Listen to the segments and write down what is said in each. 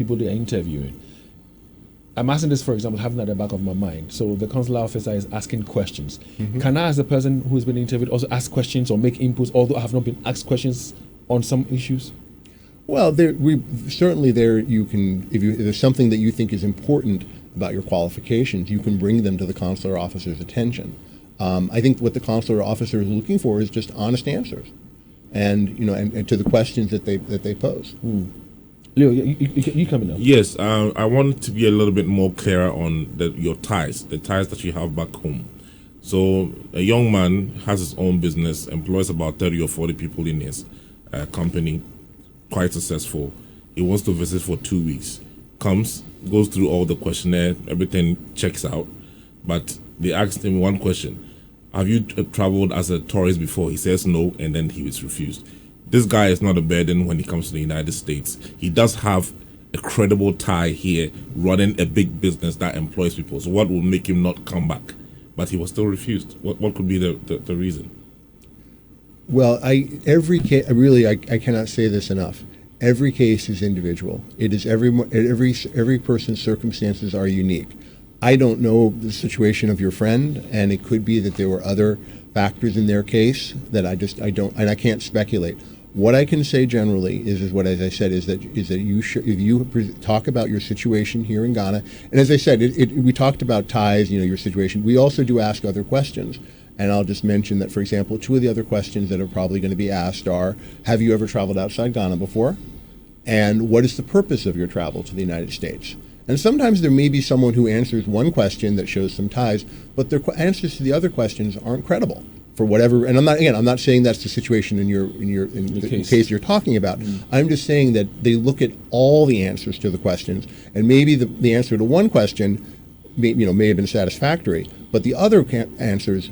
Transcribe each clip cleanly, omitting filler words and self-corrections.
people they're interviewing. I'm asking this, for example, having at the back of my mind. So the consular officer is asking questions. Can I, as a person who's been interviewed, also ask questions or make inputs, although I have not been asked questions on some issues? Well, you can, if there's something that you think is important about your qualifications, you can bring them to the consular officer's attention. I think what the consular officer is looking for is just honest answers, and to the questions that they pose. Leo, you coming up? Yes, I want to be a little bit more clearer on your ties, the ties that you have back home. So a young man has his own business, employs about 30 or 40 people in his company, quite successful. He wants to visit for 2 weeks. Comes, goes through all the questionnaire, everything checks out, but they asked him one question: have you traveled as a tourist before? He says no, and then he was refused. This guy is not a burden when he comes to the United States. He does have a credible tie here, running a big business that employs people. So what will make him not come back? But he was still refused. What could be the reason? Well, I cannot say this enough. Every case is individual. It is every person's circumstances are unique. I don't know the situation of your friend, and it could be that there were other factors in their case that I don't, and I can't speculate. What I can say generally is what, as I said, is that if you talk about your situation here in Ghana, and as I said, we talked about ties, your situation. We also do ask other questions, and I'll just mention that, for example, two of the other questions that are probably going to be asked are: have you ever traveled outside Ghana before? And what is the purpose of your travel to the United States? And sometimes there may be someone who answers one question that shows some ties, but their answers to the other questions aren't credible for whatever. And I'm not saying that's the situation in the case you're talking about. I'm just saying that they look at all the answers to the questions, and maybe the answer to one question may have been satisfactory, but the other answers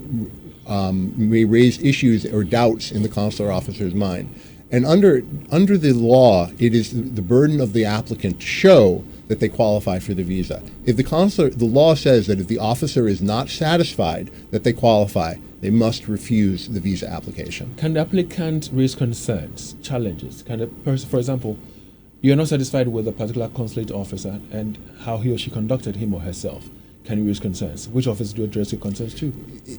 may raise issues or doubts in the consular officer's mind. And under the law, it is the burden of the applicant to show that they qualify for the visa. If the law says that if the officer is not satisfied that they qualify, they must refuse the visa application. Can the applicant raise concerns, challenges? Can the person, for example, you're not satisfied with a particular consulate officer and how he or she conducted him or herself? Can you raise concerns? Which office do you address your concerns to?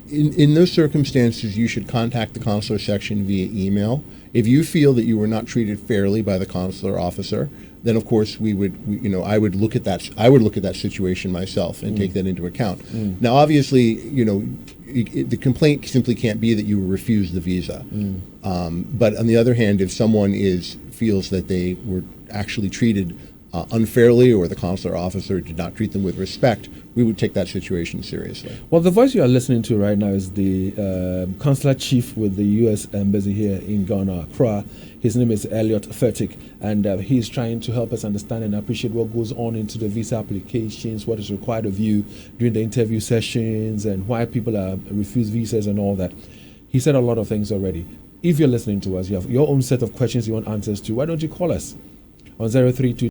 In those circumstances, you should contact the consular section via email. If you feel that you were not treated fairly by the consular officer, then of course I would look at that situation myself and take that into account. Now, obviously, the complaint simply can't be that you were refused the visa. But on the other hand, if someone feels that they were actually treated unfairly, or the consular officer did not treat them with respect, we would take that situation seriously. Well, the voice you are listening to right now is the consular chief with the U.S. Embassy here in Ghana, Accra. His name is Elliot Fertik, and he's trying to help us understand and appreciate what goes on into the visa applications, what is required of you during the interview sessions, and why people are refused visas and all that. He said a lot of things already. If you're listening to us, you have your own set of questions you want answers to, why don't you call us on 032